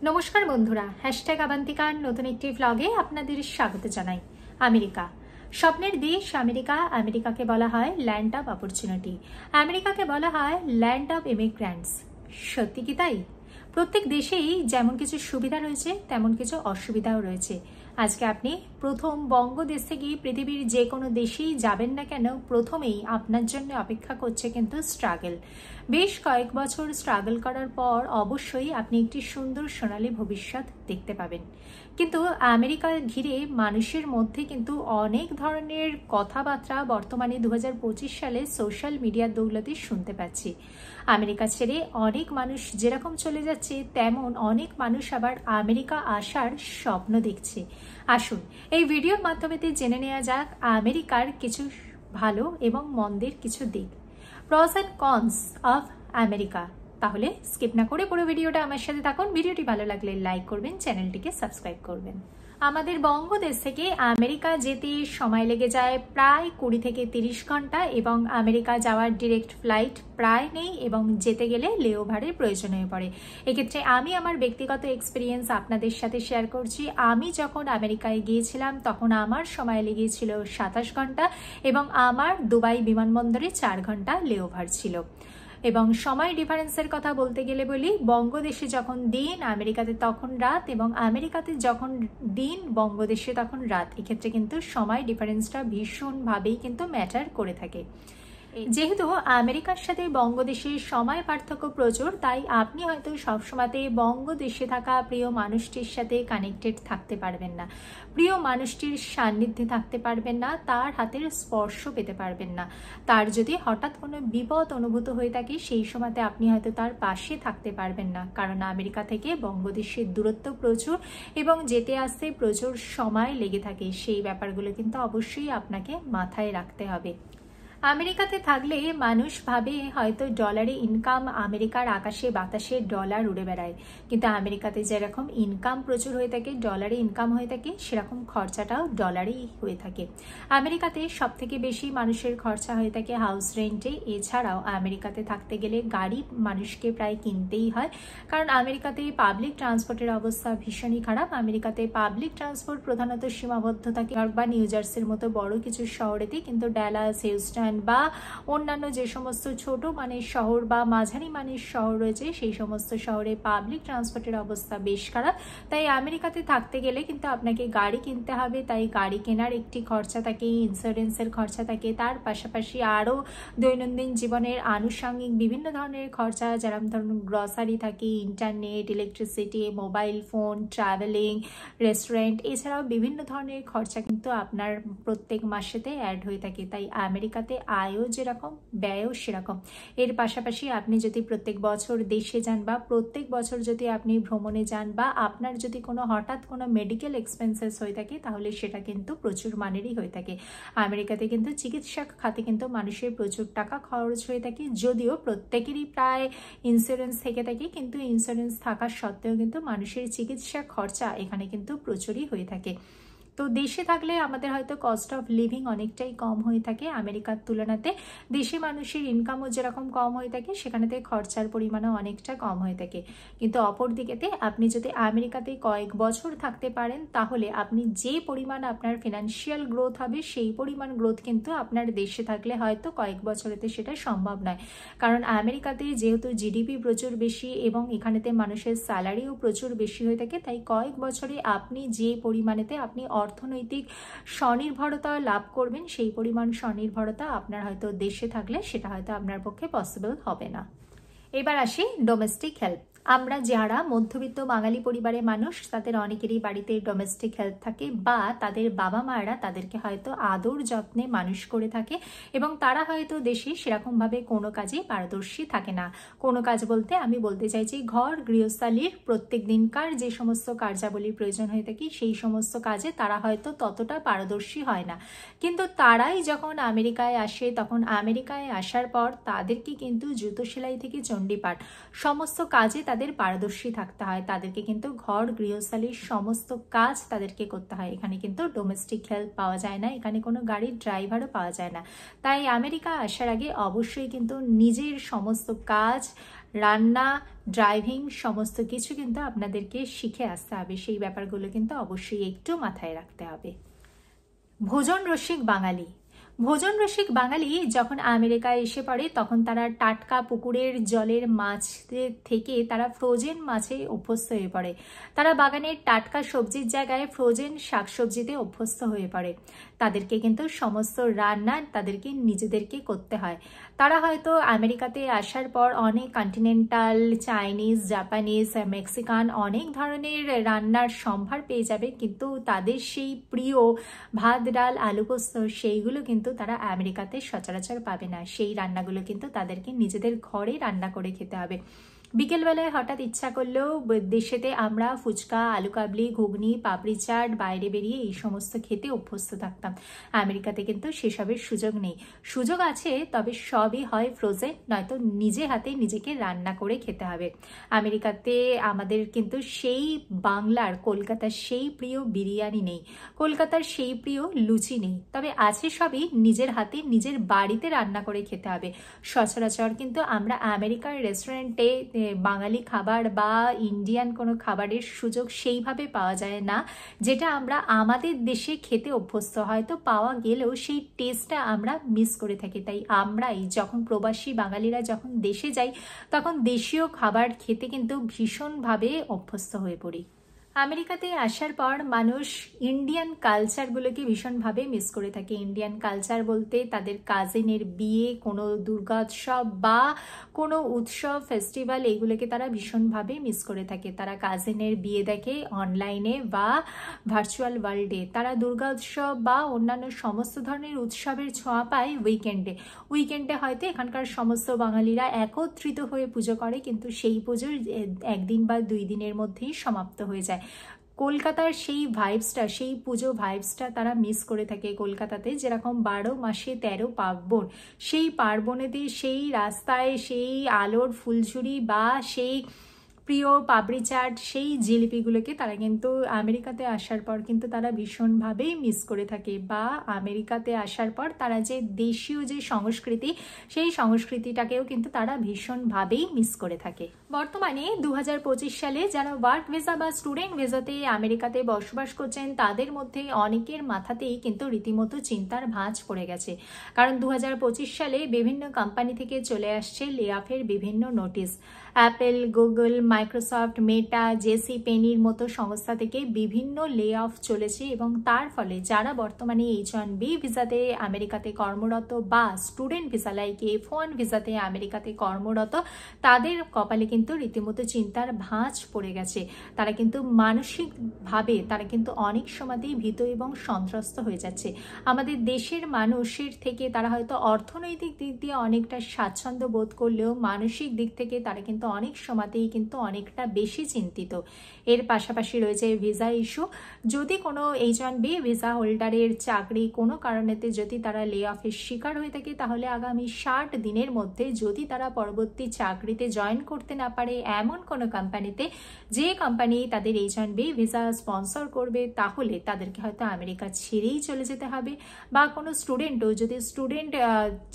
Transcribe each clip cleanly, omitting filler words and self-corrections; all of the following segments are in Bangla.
নমস্কার বন্ধুরা, হ্যাশট্যাগ আবান্তিকার নতুন একটি ভ্লগে আপনাদের স্বাগত জানাই। আমেরিকা স্বপ্নের দেশ। আমেরিকাকে বলা হয় ল্যান্ড অফ অপরচুনিটি, আমেরিকাকে বলা হয় ল্যান্ড অফ ইমিগ্র্যান্টস। সত্যি কি তাই? প্রত্যেক দেশেই যেমন কিছু সুবিধা রয়েছে তেমন কিছু অসুবিধাও রয়েছে। আজকে আপনি প্রথম বঙ্গদেশ থেকে পৃথিবীর যে কোনো দেশেই যাবেন না কেন, প্রথমেই আপনার জন্য অপেক্ষা করছে কিন্তু স্ট্রাগল। বেশ কয়েক বছর স্ট্রাগল করার পর অবশ্যই আপনি একটি সুন্দর সোনালী ভবিষ্যৎ দেখতে পাবেন। কিন্তু আমেরিকা ঘিরে মানুষের মধ্যে কিন্তু অনেক ধরনের কথাবার্তা বর্তমানে 2025 সালে সোশ্যাল মিডিয়ার দৌলতে শুনতে পাচ্ছি। আমেরিকা ছেড়ে অনেক মানুষ যেরকম চলে যাচ্ছে, তেমন অনেক মানুষ আবার আমেরিকা আসার স্বপ্ন দেখছে। আসুন এই ভিডিওর মাধ্যমে জেনে নেওয়া যাক আমেরিকার কিছু ভালো এবং মন্দের কিছু দিক, প্রস অ্যান্ড কনস অফ আমেরিকা। তাহলে স্কিপ না করে পুরো ভিডিওটা আমার সাথে থাকুন। ভিডিওটি ভালো লাগলে লাইক করবেন, চ্যানেলটিকে সাবস্ক্রাইব করবেন। আমাদের বঙ্গদেশ থেকে আমেরিকা যেতে সময় লেগে যায় প্রায় 20 থেকে 30 ঘন্টা এবং আমেরিকা যাওয়ার ডিরেক্ট ফ্লাইট প্রায় নেই এবং যেতে গেলে লেওভারের প্রয়োজন হয়ে পড়ে। এক্ষেত্রে আমি আমার ব্যক্তিগত এক্সপিরিয়েন্স আপনাদের সাথে শেয়ার করছি। আমি যখন আমেরিকায় গিয়েছিলাম তখন আমার সময় লেগেছিল 27 ঘন্টা এবং আমার দুবাই বিমানবন্দরে 4 ঘন্টা লেওভার ছিল। এবং সময় ডিফারেন্সের কথা বলতে গেলে বলি, বঙ্গদেশে যখন দিন আমেরিকাতে তখন রাত এবং আমেরিকাতে যখন দিন বঙ্গদেশে তখন রাত। এক্ষেত্রে কিন্তু সময় ডিফারেন্সটা ভীষণভাবেই কিন্তু ম্যাটার করে থাকে। যেহেতু আমেরিকার সাথে বঙ্গদেশের সময় পার্থক্য প্রচুর, তাই আপনি হয়তো সবসময়তে বঙ্গদেশে থাকা প্রিয় মানুষটির সাথে কানেক্টেড থাকতে পারবেন না, প্রিয় মানুষটির সান্নিধ্যে থাকতে পারবেন না, তার হাতের স্পর্শ পেতে পারবেন না। তার যদি হঠাৎ কোনো বিপদ অনুভূত হয়ে থাকে, সেই সময়তে আপনি হয়তো তার পাশে থাকতে পারবেন না, কারণ আমেরিকা থেকে বঙ্গদেশের দূরত্ব প্রচুর এবং যেতে আসতে প্রচুর সময় লেগে থাকে। সেই ব্যাপারগুলো কিন্তু অবশ্যই আপনাকে মাথায় রাখতে হবে। আমেরিকাতে থাকলে মানুষ ভাবে হয়তো ডলারে ইনকাম, আমেরিকার আকাশে বাতাসে ডলার উড়ে বেড়ায়, কিন্তু আমেরিকাতে যেরকম ইনকাম প্রচুর হয়ে থাকে, ডলারে ইনকাম হয়ে থাকে, সেরকম খরচাটাও ডলারেই হয়ে থাকে। আমেরিকাতে সব থেকে বেশি মানুষের খরচা হয়ে থাকে হাউস রেন্টে। এছাড়াও আমেরিকাতে থাকতে গেলে গাড়ি মানুষকে প্রায় কিনতেই হয়, কারণ আমেরিকাতে পাবলিক ট্রান্সপোর্টের অবস্থা ভীষণই খারাপ। আমেরিকাতে পাবলিক ট্রান্সপোর্ট প্রধানত সীমাবদ্ধ থাকে বা নিউ জার্সির মতো বড় কিছু শহরেতে, কিন্তু ডালাস, হিউস্টন বা অন্যান্য যে সমস্ত ছোট মানের শহর বা মাঝারি মানের শহর রয়েছে, সেই সমস্ত শহরে পাবলিক ট্রান্সপোর্টের অবস্থা বেশ খারাপ। তাই আমেরিকাতে থাকতে গেলে কিন্তু আপনাকে গাড়ি কিনতে হবে। তাই গাড়ি কেনার একটি খরচা থাকে, ইন্স্যুরেন্সের খরচা থাকে, তার পাশাপাশি আরও দৈনন্দিন জীবনের আনুষঙ্গিক বিভিন্ন ধরনের খরচা, যেরকম ধরুন গ্রসারি থাকে, internet, electricity, mobile phone, travelling, restaurant, এছাড়াও বিভিন্ন ধরনের খরচা কিন্তু আপনার প্রত্যেক মাসেতে অ্যাড হয়ে থাকে। তাই আমেরিকাতে আয়ও যেরকম ব্যয়ও সেরকম। এর পাশাপাশি আপনি যদি প্রত্যেক বছর দেশে যান বা প্রত্যেক বছর যদি আপনি ভ্রমণে যান বা আপনার যদি কোনো হঠাৎ কোনো মেডিকেল এক্সপেন্সেস হয়ে থাকে, তাহলে সেটা কিন্তু প্রচুর মানেরই হয়ে থাকে। আমেরিকাতে কিন্তু চিকিৎসা খাতে কিন্তু মানুষের প্রচুর টাকা খরচ হয়ে থাকে, যদিও প্রত্যেকেরই প্রায় ইন্স্যুরেন্স থেকে থাকে, কিন্তু ইন্স্যুরেন্স থাকার সত্ত্বেও কিন্তু মানুষের চিকিৎসা খরচা এখানে কিন্তু প্রচুরই হয়ে থাকে। তো দেশে থাকলে আমাদের হয়তো কস্ট অফ লিভিং অনেকটাই কম হয়ে থাকে আমেরিকার তুলনাতে। দেশে মানুষের ইনকামও যেরকম কম হয়ে থাকে, সেখানেতে খরচার পরিমাণও অনেকটা কম হয়ে থাকে। কিন্তু অপর দিকেতে আপনি যদি আমেরিকাতে কয়েক বছর থাকতে পারেন, তাহলে আপনি যে পরিমাণ আপনার ফিনান্সিয়াল গ্রোথ হবে, সেই পরিমাণ গ্রোথ কিন্তু আপনার দেশে থাকলে হয়তো কয়েক বছরেতে সেটা সম্ভব নয়। কারণ আমেরিকাতে যেহেতু জিডিপি প্রচুর বেশি এবং এখানেতে মানুষের স্যালারিও প্রচুর বেশি হয়ে থাকে, তাই কয়েক বছরে আপনি যে পরিমাণেতে আপনি অর্থনৈতিক স্বনির্ভরতা লাভ করবেন, সেই পরিমাণ স্বনির্ভরতা আপনার হয়তো দেশে থাকলে সেটা হয়তো আপনার পক্ষে পসিবল হবে না। এবার আসি ডোমেস্টিক হেল্প। আমরা যারা মধ্যবিত্ত বাঙালি পরিবারের মানুষ, তাদের অনেকেরই বাড়িতে ডোমেস্টিক হেল্প থাকে বা তাদের বাবা মায়েরা তাদেরকে হয়তো আদর যত্নে মানুষ করে থাকে এবং তারা হয়তো দেশে সেরকমভাবে কোনো কাজে পারদর্শী থাকে না। কোনো কাজ বলতে আমি বলতে চাইছি ঘর গৃহস্থালির প্রত্যেক দিনকার যে সমস্ত কার্যাবলীর প্রয়োজন হয়ে থাকে, সেই সমস্ত কাজে তারা হয়তো ততটা পারদর্শী হয় না। কিন্তু তারাই যখন আমেরিকায় আসে, তখন আমেরিকায় আসার পর তাদেরকে কিন্তু জুতো সেলাই থেকে চণ্ডীপাঠ সমস্ত কাজে তাদের পারদর্শী থাকতে হয়, তাদেরকে কিন্তু ঘর গৃহস্থালির সমস্ত কাজ তাদেরকে করতে হয়। এখানে কিন্তু ডোমেস্টিক হেল্প পাওয়া যায় না, এখানে কোনো গাড়ির ড্রাইভারও পাওয়া যায় না। তাই আমেরিকা আসার আগে অবশ্যই কিন্তু নিজের সমস্ত কাজ, রান্না, ড্রাইভিং সমস্ত কিছু কিন্তু আপনাদেরকে শিখে আসতে হবে। সেই ব্যাপারগুলো কিন্তু অবশ্যই একটু মাথায় রাখতে হবে। ভোজন রসিক বাঙালি। ভোজন রসিক বাঙালি যখন আমেরিকায় এসে পড়ে তখন তারা টাটকা পুকুরের জলের মাছের থেকে তারা ফ্রোজেন মাছে অভ্যস্ত হয়ে পড়ে। তারা বাগানের টাটকা সবজির জায়গায় ফ্রোজেন শাকসবজিতে অভ্যস্ত হয়ে পড়ে। তাদেরকে কিন্তু সমস্ত রান্না তাদেরকে নিজেদেরকে করতে হয়। তারা হয়তো আমেরিকাতে আসার পর অনেক কন্টিনেন্টাল, চাইনিজ, জাপানিজ, মেক্সিকান অনেক ধরনের রান্নার সম্ভার পেয়ে যাবে, কিন্তু তাদের সেই প্রিয় ভাত, ডাল, আলু পোস্ত সেইগুলো কিন্তু তারা আমেরিকাতে সচরাচর পাবে না। সেই রান্নাগুলো কিন্তু তাদেরকে নিজেদের ঘরে রান্না করে খেতে হবে। বিকেলবেলায় হঠাৎ ইচ্ছা করলেও দেশেতে আমরা ফুচকা, আলু কাবলি, ঘুগনি, পাপড়ি চাট বাইরে বেরিয়ে এই সমস্ত খেতে অভ্যস্ত থাকতাম। আমেরিকাতে কিন্তু সেসবের সুযোগ নেই। সুযোগ আছে, তবে সবই হয় ফ্রোজেন, নয়তো নিজে হাতে নিজেকে রান্না করে খেতে হবে। আমেরিকাতে আমাদের কিন্তু সেই বাংলার, কলকাতার সেই প্রিয় বিরিয়ানি নেই, কলকাতার সেই প্রিয় লুচি নেই, তবে আছে সবই নিজের হাতে নিজের বাড়িতে রান্না করে খেতে হবে। সচরাচর কিন্তু আমরা আমেরিকার রেস্টুরেন্টে বাঙালি খাবার বা ইন্ডিয়ান কোনো খাবারের সুযোগ সেইভাবে পাওয়া যায় না, যেটা আমরা আমাদের দেশে খেতে অভ্যস্ত। হয়তো পাওয়া গেলেও সেই টেস্টটা আমরা মিস করে থাকি। তাই আমরাই যখন প্রবাসী বাঙালিরা যখন দেশে যাই তখন দেশীয় খাবার খেতে কিন্তু ভীষণভাবে অভ্যস্ত হয়ে পড়ি। আমেরিকাতে আসার পর মানুষ ইন্ডিয়ান কালচারগুলোকে ভীষণভাবে মিস করে থাকে। ইন্ডিয়ান কালচার বলতে তাদের কাজিনের বিয়ে, কোনো দুর্গোৎসব বা কোনো উৎসব, ফেস্টিভ্যাল, এগুলোকে তারা ভীষণভাবে মিস করে থাকে। তারা কাজিনের বিয়ে দেখে অনলাইনে বা ভার্চুয়াল ওয়ার্ল্ডে। তারা দুর্গোৎসব বা অন্যান্য সমস্ত ধরনের উৎসবের ছোঁয়া পায় উইকেন্ডে। উইকেন্ডে হয়তো এখানকার সমস্ত বাঙালিরা একত্রিত হয়ে পুজো করে, কিন্তু সেই পুজো একদিন বা 2 দিনের মধ্যেই সমাপ্ত হয়ে যায়। কলকাতার সেই ভাইবসটা, সেই পুজো ভাইবসটা তারা মিস করে থাকে। কলকাতাতে যেরকম 12 মাসে 13 পার্বণ, সেই পার্বণেতে সেই রাস্তায় সেই আলোর ফুলঝুরি বা সেই প্রিয় পাপড়ি চাট, সেই জিলিপিগুলোকে তারা কিন্তু আমেরিকাতে আসার পর কিন্তু তারা ভীষণভাবেই মিস করে থাকে। বা আমেরিকাতে আসার পর তারা যে দেশীয় যে সংস্কৃতি, সেই সংস্কৃতিটাকেও কিন্তু তারা ভীষণভাবেই মিস করে থাকে। বর্তমানে 2025 সালে যারা ওয়ার্ক ভিসা বা স্টুডেন্ট ভিসাতে আমেরিকাতে বসবাস করছেন তাদের মধ্যে অনেকের মাথাতেই কিন্তু রীতিমতো চিন্তার ভাঁজ পড়ে গেছে। কারণ 2025 সালে বিভিন্ন কোম্পানি থেকে চলে আসছে লে অফের বিভিন্ন নোটিশ। অ্যাপেল, গুগল, মাইক্রোসফট, মেটা, জেসি পেনির মতো সংস্থা থেকে বিভিন্ন লে অফ চলেছে, এবং তার ফলে যারা বর্তমানে H1B ভিসাতে আমেরিকাতে কর্মরত বা স্টুডেন্ট ভিসা লাইক F1 ভিসাতে আমেরিকাতে কর্মরত, তাদের কপালে কিন্তু রীতিমতো চিন্তার ভাঁজ পড়ে গেছে। তারা কিন্তু মানসিকভাবে তারা কিন্তু অনেক সময়তেই ভীত এবং সন্ত্রস্ত হয়ে যাচ্ছে। আমাদের দেশের মানুষের থেকে তারা হয়তো অর্থনৈতিক দিক দিয়ে অনেকটা স্বাচ্ছন্দ্য বোধ করলেও মানসিক দিক থেকে তারা কিন্তু অনেক সময়তেই কিন্তু অনেকটা বেশি চিন্তিত। এর পাশাপাশি রয়েছে ভিসা ইস্যু। যদি কোনো H1B ভিসা হোল্ডারের চাকরি কোনো কারণেতে যদি তারা লে অফের শিকার হয়ে থাকে, তাহলে আগামী 60 দিনের মধ্যে যদি তারা পরবর্তী চাকরিতে জয়েন করতে না পারে এমন কোনো কোম্পানিতে, যে কোম্পানি তাদের H1B ভিসা স্পন্সর করবে, তাহলে তাদেরকে হয়তো আমেরিকা ছেড়েই চলে যেতে হবে। বা কোনো স্টুডেন্টও যদি স্টুডেন্ট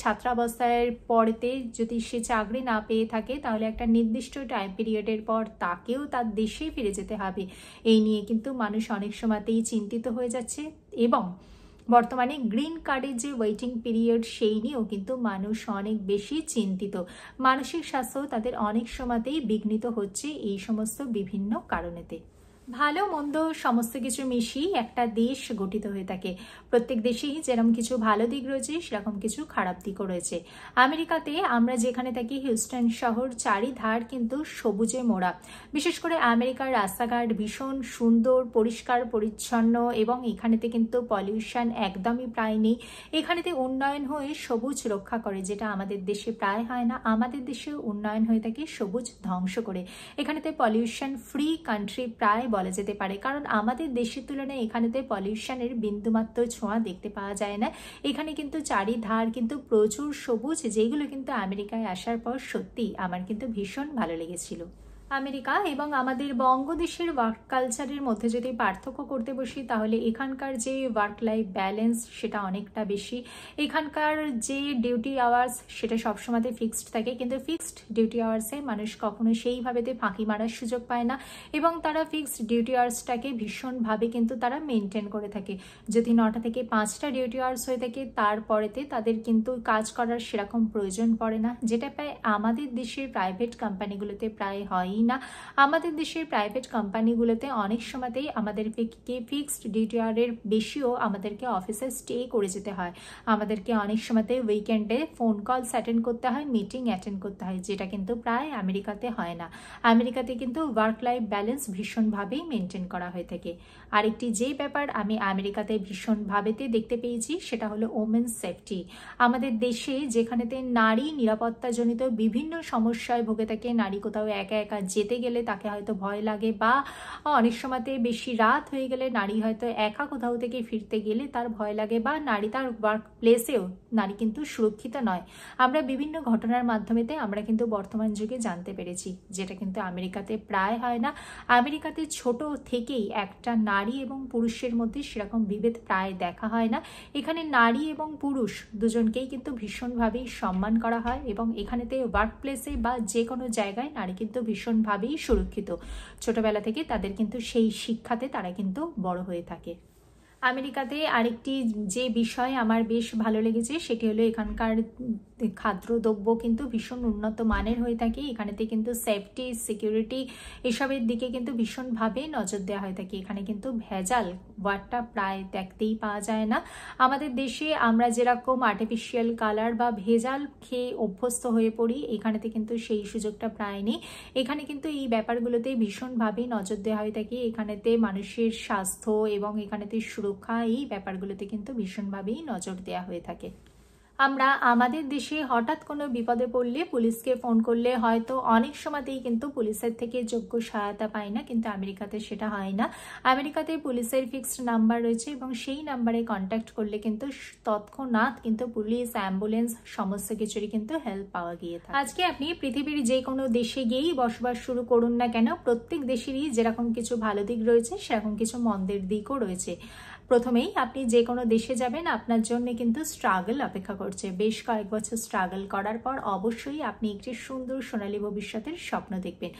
ছাত্রাবস্থায় পড়তে যদি সে চাকরি না পেয়ে থাকে, তাহলে একটা নির্দিষ্ট টাইম পিরিয়ডের পর তাকেও তার দেশে ফিরে যেতে হবে। এই নিয়ে কিন্তু মানুষ অনেক সময়তেই চিন্তিত হয়ে যাচ্ছে। এবং বর্তমানে গ্রিন কার্ডের যে ওয়েটিং পিরিয়ড, সেই নিয়েও কিন্তু মানুষ অনেক বেশি চিন্তিত। মানসিক স্বাস্থ্য তাদের অনেক সময়তেই বিঘ্নিত হচ্ছে এই সমস্ত বিভিন্ন কারণেতে। ভালো মন্দ সমস্ত কিছু মিশিয়ে একটা দেশ গঠিত হয়ে থাকে। প্রত্যেক দেশেই যেরকম কিছু ভালো দিক রয়েছে, সেরকম কিছু খারাপ দিকও রয়েছে। আমেরিকাতে আমরা যেখানে থাকি, হিউস্টন শহর চারিধার কিন্তু সবুজে মোড়া। বিশেষ করে আমেরিকার রাস্তাঘাট ভীষণ সুন্দর, পরিষ্কার পরিচ্ছন্ন, এবং এখানেতে কিন্তু পলিউশন একদমই প্রায় নেই। এখানেতে উন্নয়ন হয়ে সবুজ রক্ষা করে, যেটা আমাদের দেশে প্রায় হয় না। আমাদের দেশে উন্নয়ন হয়ে থাকে সবুজ ধ্বংস করে। এখানেতে পলিউশন ফ্রি কান্ট্রি প্রায় বলা যেতে পারে, কারণ আমাদের দেশের তুলনায় এখানেতে পলিউশনের বিন্দুমাত্র ছোঁয়া দেখতে পাওয়া যায় না। এখানে কিন্তু চারিধার কিন্তু প্রচুর সবুজ, যেগুলো কিন্তু আমেরিকায় আসার পর সত্যি আমার কিন্তু ভীষণ ভালো লেগেছিল। আমেরিকা এবং আমাদের বঙ্গদেশের ওয়ার্ক কালচারের মধ্যে যদি পার্থক্য করতে বসি তাহলে এখানকার যে ওয়ার্ক লাইফ ব্যালেন্স সেটা অনেকটা বেশি। এখানকার যে ডিউটি আওয়ার্স সেটা সবসময় ফিক্সড থাকে, কিন্তু ফিক্সড ডিউটি আওয়ার্সে মানুষ কখনো সেইভাবেতে ফাঁকি মারার সুযোগ পায় না এবং তারা ফিক্সড ডিউটি আওয়ার্সটাকে ভীষণভাবে কিন্তু তারা মেনটেন করে থাকে। যদি 9টা থেকে 5টা ডিউটি আওয়ার্স হয়ে থাকে তারপরেতে তাদের কিন্তু কাজ করার সেরকম প্রয়োজন পড়ে না, যেটা প্রায় আমাদের দেশের প্রাইভেট কোম্পানিগুলোতে প্রায় হয়ই না। আমাদের দেশের প্রাইভেট কোম্পানিগুলোতে অনেক সময়তেই আমাদেরকে ফিক্সড ডিউটি আওয়ারের বেশিও আমাদেরকে অফিসে স্টে করে যেতে হয়। আমাদেরকে অনেক সময়তে উইকেন্ডে ফোন কলস অ্যাটেন্ড করতে হয়, মিটিং অ্যাটেন্ড করতে হয়, যেটা কিন্তু প্রায় আমেরিকাতে হয় না। আমেরিকাতে কিন্তু ওয়ার্ক লাইফ ব্যালেন্স ভীষণভাবেই মেনটেন করা হয়ে থাকে। আরেকটি যে ব্যাপার আমি আমেরিকাতে ভীষণভাবেতে দেখতে পেয়েছি সেটা হলো ওমেন সেফটি। আমাদের দেশে যেখানেতে নারী নিরাপত্তাজনিত বিভিন্ন সমস্যায় ভুগে থাকে, নারী কোথাও একা একা যেতে গেলে তাকে হয়তো ভয় লাগে, বা অনেক সময়তে বেশি রাত হয়ে গেলে নারী হয়তো একা কোথাও থেকে ফিরতে গেলে তার ভয় লাগে, বা নারী তার ওয়ার্ক প্লেসেও নারী কিন্তু সুরক্ষিত নয়। আমরা বিভিন্ন ঘটনার মাধ্যমেতে আমরা কিন্তু বর্তমান যুগে জানতে পেরেছি, যেটা কিন্তু আমেরিকাতে প্রায় হয় না। আমেরিকাতে ছোট থেকেই একটা নারী এবং পুরুষের মধ্যে সেরকম বিভেদ প্রায় দেখা হয় না। এখানে নারী এবং পুরুষ দুজনকেই কিন্তু ভীষণভাবেই সম্মান করা হয় এবং এখানেতে ওয়ার্ক প্লেসে বা যে কোনো জায়গায় নারী কিন্তু ভীষণভাবেই সুরক্ষিত। ছোটবেলা থেকে তাদের কিন্তু সেই শিক্ষাতে তারা কিন্তু বড় হয়ে থাকে। আমেরিকাতে আরেকটি যে বিষয় আমার বেশ ভালো লেগেছে সেটি হলো এখানকার খাদ্যদ্রব্য কিন্তু ভীষণ উন্নত মানের হয়ে থাকে। এখানেতে কিন্তু সেফটি, সিকিউরিটি এসবের দিকে কিন্তু ভীষণভাবে নজর দেওয়া হয়ে থাকে। এখানে কিন্তু ভেজাল ওয়ার্ডটা প্রায় দেখতেই পাওয়া যায় না। আমাদের দেশে আমরা যেরকম আর্টিফিশিয়াল কালার বা ভেজাল খেয়ে অভ্যস্ত হয়ে পড়ি, এখানেতে কিন্তু সেই সুযোগটা প্রায় নেই। এখানে কিন্তু এই ব্যাপারগুলোতে ভীষণভাবে নজর দেওয়া হয়ে থাকে। এখানেতে মানুষের স্বাস্থ্য এবং এখানেতে সুরক্ষা, এই ব্যাপারগুলোতে কিন্তু ভীষণভাবেই নজর দেওয়া হয়ে থাকে। আমরা আমাদের দেশে হঠাৎ কোনো বিপদে পড়লে পুলিশকে ফোন করলে হয়তো অনেক সময়তেই কিন্তু পুলিশের থেকে যোগ্য সহায়তা পাই না, কিন্তু আমেরিকাতে সেটা হয় না। আমেরিকাতে পুলিশের ফিক্সড নাম্বার রয়েছে এবং সেই নাম্বারে কন্ট্যাক্ট করলে কিন্তু তৎক্ষণাৎ কিন্তু পুলিশ, অ্যাম্বুলেন্স সমস্ত কিছুরই কিন্তু হেল্প পাওয়া গিয়ে থাকে। আজকে আপনি পৃথিবীর যে কোনো দেশে গিয়েই বসবাস শুরু করুন না কেন, প্রত্যেক দেশেরই যেরকম কিছু ভালো দিক রয়েছে সেরকম কিছু মন্দের দিকও রয়েছে। প্রথমেই আপনি যে কোনো দেশে যাবেন আপনার জন্য কিন্তু স্ট্রাগল অপেক্ষা করছে। বেশ কয়েক বছর স্ট্রাগল করার পর অবশ্যই আপনি একটি সুন্দর সোনালী ভবিষ্যতের স্বপ্ন দেখবেন।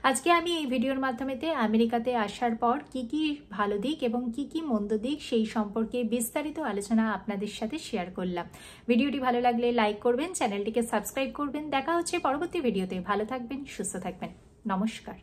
আজকে আমি এই ভিডিওর মাধ্যমেতে আমেরিকাতে আসার পর কি কি ভালো দিক এবং কি কি মন্দ দিক সেই সম্পর্কে বিস্তারিত আলোচনা আপনাদের সাথে শেয়ার করলাম। ভিডিওটি ভালো লাগলে লাইক করবেন, চ্যানেলটিকে সাবস্ক্রাইব করবেন। দেখা হচ্ছে পরবর্তী ভিডিওতে। ভালো থাকবেন, সুস্থ থাকবেন। নমস্কার।